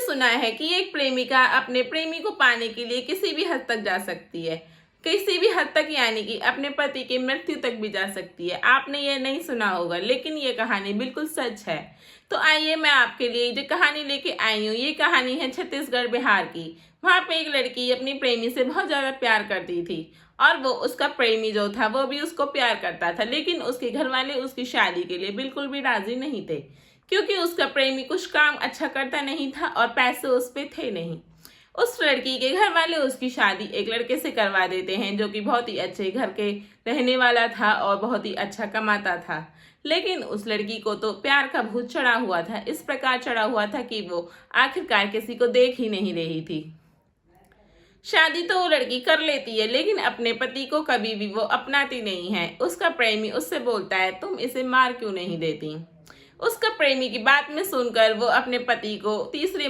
सुना है कि एक प्रेमिका अपने प्रेमी को पाने के लिए किसी भी हद तक जा सकती है, किसी भी हद तक, यानी कि अपने पति की मृत्यु तक भी जा सकती है। आपने ये नहीं सुना होगा, लेकिन ये कहानी बिल्कुल सच है। तो आइए मैं आपके लिए जो कहानी लेके आई हूँ, ये कहानी है छत्तीसगढ़ बिहार की। वहाँ पे एक लड़की अपनी प्रेमी से बहुत ज़्यादा प्यार करती थी और वो उसका प्रेमी जो था वो भी उसको प्यार करता था, लेकिन उसके घर वाले उसकी शादी के लिए बिल्कुल भी राजी नहीं थे, क्योंकि उसका प्रेमी कुछ काम अच्छा करता नहीं था और पैसे उस पे थे नहीं। उस लड़की के घर वाले उसकी शादी एक लड़के से करवा देते हैं जो कि बहुत ही अच्छे घर के रहने वाला था और बहुत ही अच्छा कमाता था। लेकिन उस लड़की को तो प्यार का भूत चढ़ा हुआ था, इस प्रकार चढ़ा हुआ था कि वो आखिरकार किसी को देख ही नहीं रही थी। शादी तो वो लड़की कर लेती है, लेकिन अपने पति को कभी भी वो अपनाती नहीं है। उसका प्रेमी उससे बोलता है, तुम इसे मार क्यों नहीं देती। उसका प्रेमी की बात में सुनकर वो अपने पति को तीसरे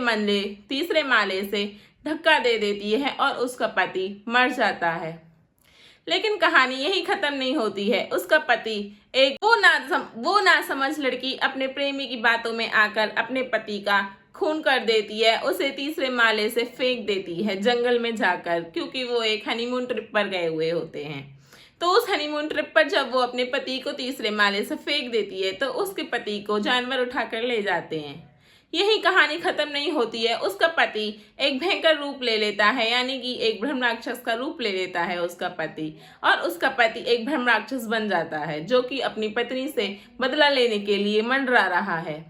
माले से धक्का दे देती है और उसका पति मर जाता है। लेकिन कहानी यही खत्म नहीं होती है। उसका पति एक वो ना समझ लड़की अपने प्रेमी की बातों में आकर अपने पति का खून कर देती है, उसे तीसरे माले से फेंक देती है जंगल में जाकर, क्योंकि वो एक हनीमून ट्रिप पर गए हुए होते हैं। तो उस हनीमून ट्रिप पर जब वो अपने पति को तीसरे माले से फेंक देती है तो उसके पति को जानवर उठाकर ले जाते हैं। यही कहानी खत्म नहीं होती है। उसका पति एक भयंकर रूप ले लेता है, यानी कि एक ब्रह्म राक्षस का रूप ले लेता है उसका पति, और उसका पति एक ब्रह्म राक्षस बन जाता है जो कि अपनी पत्नी से बदला लेने के लिए मंडरा रहा है।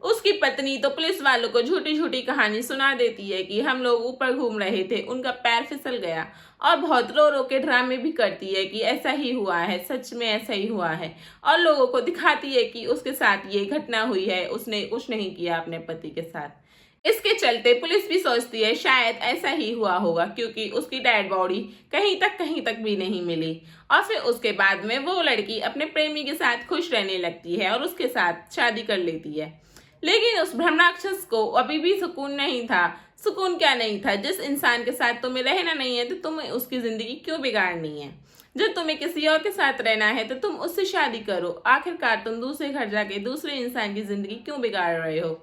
उसकी पत्नी तो पुलिस वालों को झूठी झूठी कहानी सुना देती है कि हम लोग ऊपर घूम रहे थे, उनका पैर फिसल गया, और बहुत रो रो के ड्रामे भी करती है कि ऐसा ही हुआ है, सच में ऐसा ही हुआ है, और लोगों को दिखाती है कि उसके साथ ये घटना हुई है, उसने कुछ नहीं किया अपने पति के साथ। इसके चलते पुलिस भी सोचती है शायद ऐसा ही हुआ होगा, क्योंकि उसकी डेड बॉडी कहीं तक भी नहीं मिली। और फिर उसके बाद में वो लड़की अपने प्रेमी के साथ खुश रहने लगती है और उसके साथ शादी कर लेती है। लेकिन उस ब्रह्मराक्षस को अभी भी सुकून नहीं था। सुकून क्या नहीं था, जिस इंसान के साथ तुम्हें रहना नहीं है तो तुम्हें उसकी जिंदगी क्यों बिगाड़नी है। जब तुम्हें किसी और के साथ रहना है तो तुम उससे शादी करो, आखिरकार तुम दूसरे घर जाके दूसरे इंसान की जिंदगी क्यों बिगाड़ रहे हो।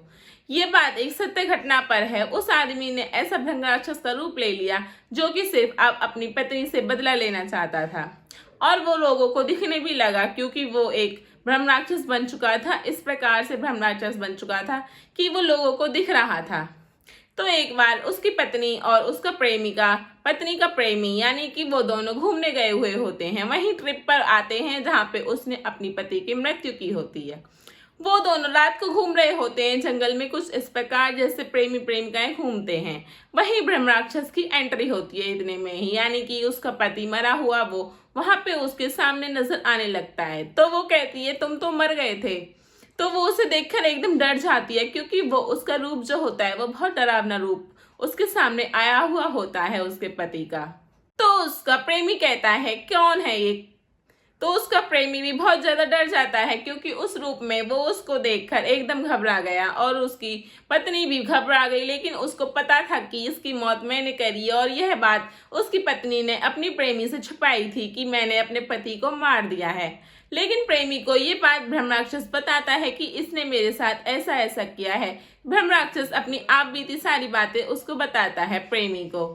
ये बात एक सत्य घटना पर है। उस आदमी ने ऐसा ब्रह्मराक्षस का रूप ले लिया जो कि सिर्फ अब अपनी पत्नी से बदला लेना चाहता था, और वो लोगों को दिखने भी लगा, क्योंकि वो एक ब्रह्मराक्षस बन चुका था। इस प्रकार से ब्रह्मराक्षस बन चुका था कि वो लोगों को दिख रहा था। तो एक बार उसकी पत्नी और उसका पत्नी का प्रेमी, यानी कि वो दोनों घूमने गए हुए होते हैं, वहीं ट्रिप पर आते हैं जहाँ पे उसने अपनी पति की मृत्यु की होती है। वो दोनों रात को घूम रहे होते हैं जंगल में, कुछ इस प्रकार जैसे प्रेमी प्रेमिकाएं घूमते हैं। वहीं ब्रह्मराक्षस की एंट्री होती है इतने में ही, यानी कि उसका पति मरा हुआ वो वहां पे उसके सामने नजर आने लगता है। तो वो कहती है, तुम तो मर गए थे। तो वो उसे देखकर एकदम डर जाती है, क्योंकि वो उसका रूप जो होता है वो बहुत डरावना रूप उसके सामने आया हुआ होता है उसके पति का। तो उसका प्रेमी कहता है, कौन है ये। तो उसका प्रेमी भी बहुत ज्यादा डर जाता है, क्योंकि उस रूप में वो उसको देखकर एकदम घबरा गया, और उसकी पत्नी भी घबरा गई। लेकिन उसको पता था कि इसकी मौत मैंने करी, और यह बात उसकी पत्नी ने अपनी प्रेमी से छुपाई थी कि मैंने अपने पति को मार दिया है। लेकिन प्रेमी को ये बात ब्रह्मराक्षस बताता है कि इसने मेरे साथ ऐसा ऐसा किया है। ब्रह्मराक्षस अपनी आप बीती सारी बातें उसको बताता है प्रेमी को।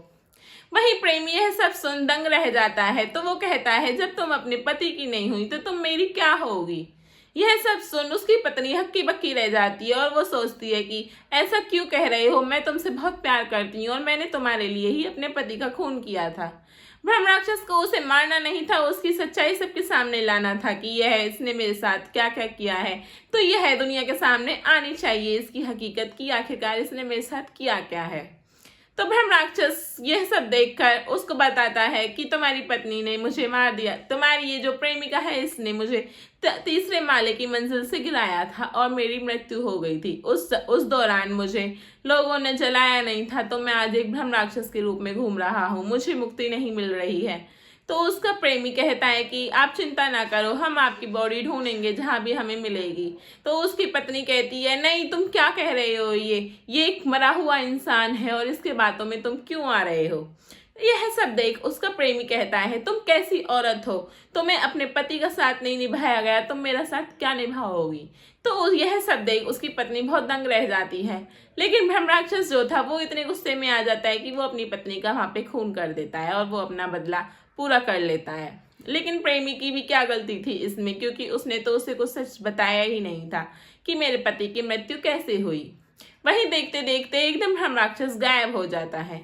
वही प्रेमी यह सब सुन दंग रह जाता है। तो वो कहता है, जब तुम अपने पति की नहीं हुई तो तुम मेरी क्या होगी। यह सब सुन उसकी पत्नी हक्की बक्की रह जाती है, और वो सोचती है कि ऐसा क्यों कह रहे हो, मैं तुमसे बहुत प्यार करती हूँ और मैंने तुम्हारे लिए ही अपने पति का खून किया था। ब्रह्मराक्षस को उसे मारना नहीं था, उसकी सच्चाई सबके सामने लाना था कि इसने मेरे साथ क्या क्या किया है। तो यह दुनिया के सामने आनी चाहिए इसकी हकीकत की, आखिरकार इसने मेरे साथ किया क्या है। तो ब्रह्मराक्षस यह सब देखकर उसको बताता है कि तुम्हारी पत्नी ने मुझे मार दिया, तुम्हारी ये जो प्रेमिका है इसने मुझे तीसरे माले की मंजिल से गिराया था और मेरी मृत्यु हो गई थी। उस दौरान मुझे लोगों ने जलाया नहीं था, तो मैं आज एक ब्रह्मराक्षस के रूप में घूम रहा हूँ, मुझे मुक्ति नहीं मिल रही है। तो उसका प्रेमी कहता है कि आप चिंता ना करो, हम आपकी बॉडी ढूंढेंगे जहां भी हमें मिलेगी। तो उसकी पत्नी कहती है, नहीं तुम क्या कह रहे हो, ये एक मरा हुआ इंसान है और इसके बातों में तुम क्यों आ रहे हो। यह सब देख उसका प्रेमी कहता है, तुम कैसी औरत हो, तुम्हें अपने पति का साथ नहीं निभाया गया, तुम मेरा साथ क्या निभाओगी। तो यह सब देख उसकी पत्नी बहुत दंग रह जाती है। लेकिन ब्रह्म राक्षस जो था वो इतने गुस्से में आ जाता है कि वो अपनी पत्नी का वहां पे खून कर देता है और वो अपना बदला पूरा कर लेता है। लेकिन प्रेमी की भी क्या गलती थी इसमें, क्योंकि उसने तो उसे कुछ सच बताया ही नहीं था कि मेरे पति की मृत्यु कैसे हुई। वहीं देखते देखते एकदम ब्रह्म राक्षस गायब हो जाता है।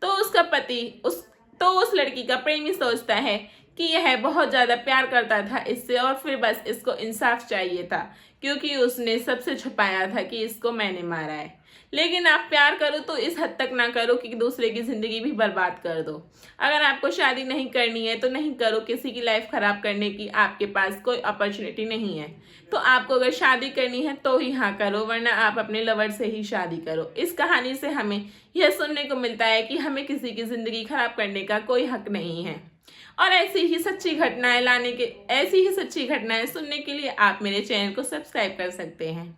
तो उसका पति उस लड़की का प्रेमी सोचता है कि यह बहुत ज़्यादा प्यार करता था इससे और फिर बस इसको इंसाफ चाहिए था, क्योंकि उसने सबसे छुपाया था कि इसको मैंने मारा है। लेकिन आप प्यार करो तो इस हद तक ना करो कि दूसरे की ज़िंदगी भी बर्बाद कर दो। अगर आपको शादी नहीं करनी है तो नहीं करो, किसी की लाइफ ख़राब करने की आपके पास कोई अपॉर्चुनिटी नहीं है। तो आपको अगर शादी करनी है तो ही हाँ करो, वरना आप अपने लवर से ही शादी करो। इस कहानी से हमें यह सुनने को मिलता है कि हमें किसी की ज़िंदगी खराब करने का कोई हक नहीं है। और ऐसी ही सच्ची घटनाएं सुनने के लिए आप मेरे चैनल को सब्सक्राइब कर सकते हैं।